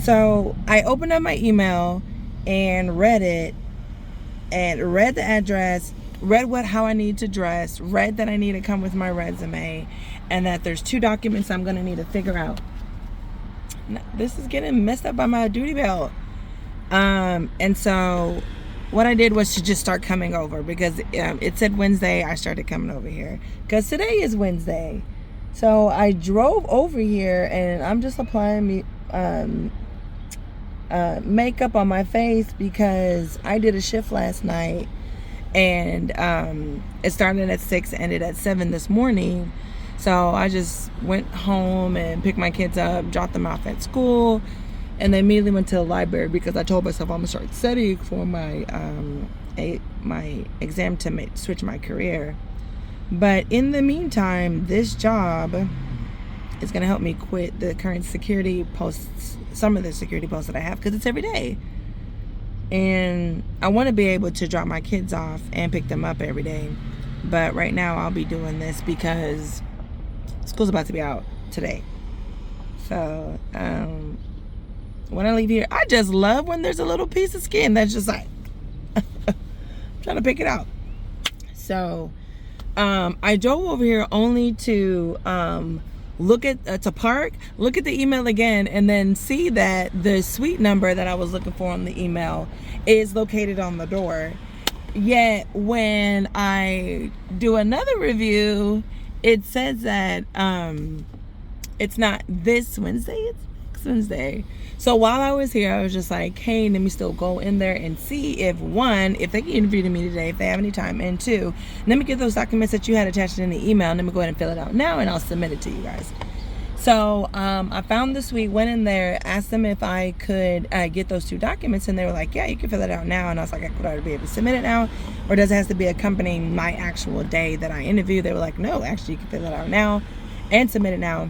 So I opened up my email and read it, and read the address, read how I need to dress, read that I need to come with my resume, and that there's 2 documents I'm going to need to figure out. This is getting messed up by my duty belt. And so what I did was to just start coming over, because it said Wednesday. I started coming over here because today is Wednesday. So I drove over here and I'm just applying makeup on my face because I did a shift last night, and it started at 6, ended at 7 this morning. So I just went home and picked my kids up, dropped them off at school, and then immediately went to the library because I told myself I'm gonna start studying for my my exam to switch my career. But in the meantime, this job is gonna help me quit the current security posts, some of the security posts that I have, because it's every day. And I want to be able to drop my kids off and pick them up every day. But right now I'll be doing this because school's about to be out today. So when I leave here, I just love when there's a little piece of skin that's just like I'm trying to pick it out. So I drove over here only to look at to park, look at the email again, and then see that the suite number that I was looking for on the email is located on the door. Yet when I do another review, it says that it's not this Wednesday, it's next Wednesday. So while I was here, I was just like, hey, let me still go in there and see if, 1, if they can interview me today, if they have any time, and 2, let me get those documents that you had attached in the email, and let me go ahead and fill it out now, and I'll submit it to you guys. So I found the suite, went in there, asked them if I could get those 2 documents, and they were like, yeah, you can fill it out now. And I was like, would I be able to submit it now, or does it have to be accompanying my actual day that I interview? They were like, no, actually, you can fill it out now and submit it now.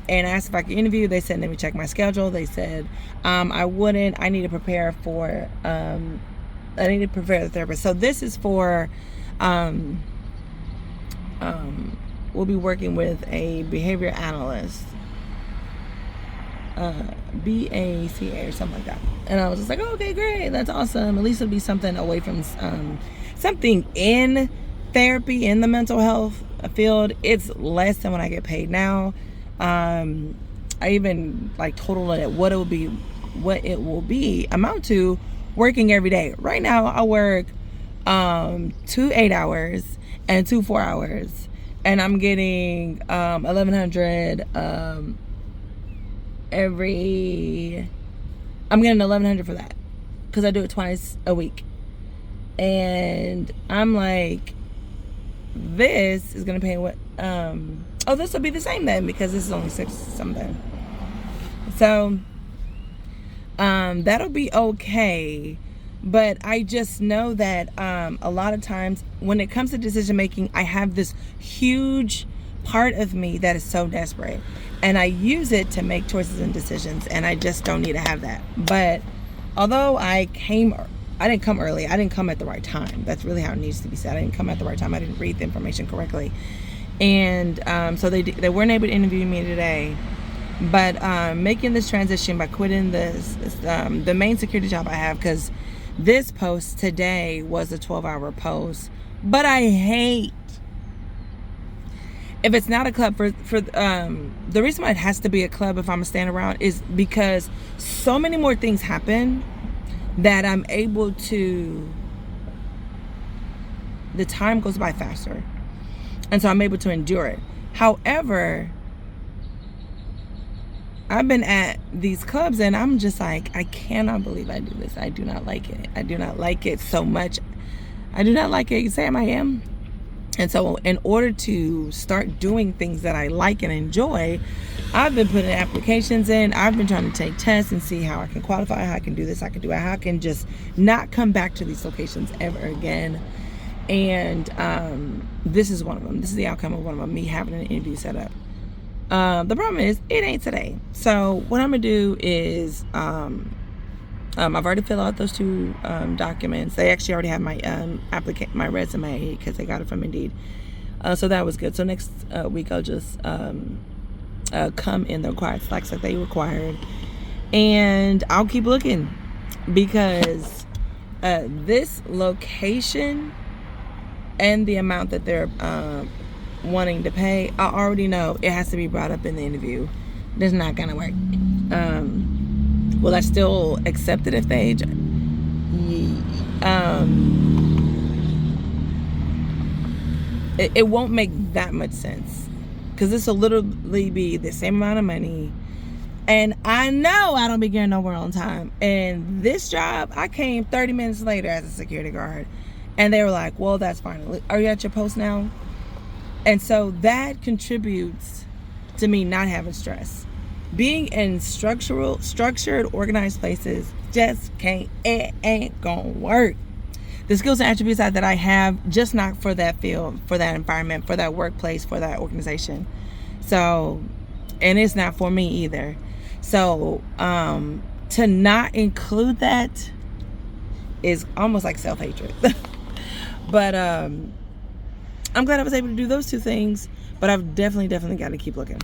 And I asked if I could interview. They said, let me check my schedule. They said, I wouldn't. I need to prepare for, the therapist. So this is for, we'll be working with a behavior analyst, BACA or something like that. And I was just like, oh, okay, great. That's awesome. At least it'll be something away from, something in therapy, in the mental health field. It's less than what I get paid now. I even like totaled it what it will be amount to working every day. Right now I work 2 8 hours and 2 4 hours, and I'm getting 1100 I'm getting 1100 for that because I do it twice a week. And I'm like, this is gonna pay what this will be the same then, because this is only 6 something. So that'll be okay. But I just know that a lot of times when it comes to decision making, I have this huge part of me that is so desperate, and I use it to make choices and decisions, and I just don't need to have that. But although I didn't come early, I didn't come at the right time. That's really how it needs to be said. I didn't come at the right time. I didn't read the information correctly. And so they weren't able to interview me today. But making this transition by quitting the main security job I have, because this post today was a 12-hour post. But I hate, if it's not a club, for the reason why it has to be a club if I'm gonna stand around is because so many more things happen that I'm able to, the time goes by faster, and so I'm able to endure it. However, I've been at these clubs and I'm just like, I cannot believe I do this. I do not like it. I do not like it so much. I do not like it. Sam, I am. And so in order to start doing things that I like and enjoy, I've been putting applications in. I've been trying to take tests and see how I can qualify, how I can do this, I can do it, how I can just not come back to these locations ever again. And this is one of them. This is the outcome of one of them, me having an interview set up. The problem is, it ain't today. So what I'm gonna do is, I've already filled out those 2 documents. They actually already have my my resume because they got it from Indeed. So that was good. So next week I'll just come in the required slacks that they required, And I'll keep looking, because this location and the amount that they're wanting to pay, I already know it has to be brought up in the interview. That's not gonna work. Will I still accept it if they it won't make that much sense, because this will literally be the same amount of money, and I know I don't be getting nowhere on time. And this job, I came 30 minutes later as a security guard, and they were like, well, that's fine, are you at your post now? And so that contributes to me not having stress. Being in structured, organized places just it ain't gonna work. The skills and attributes that I have, just not for that field, for that environment, for that workplace, for that organization. So, and it's not for me either. So, to not include that is almost like self-hatred. But I'm glad I was able to do those two things, but I've definitely got to keep looking.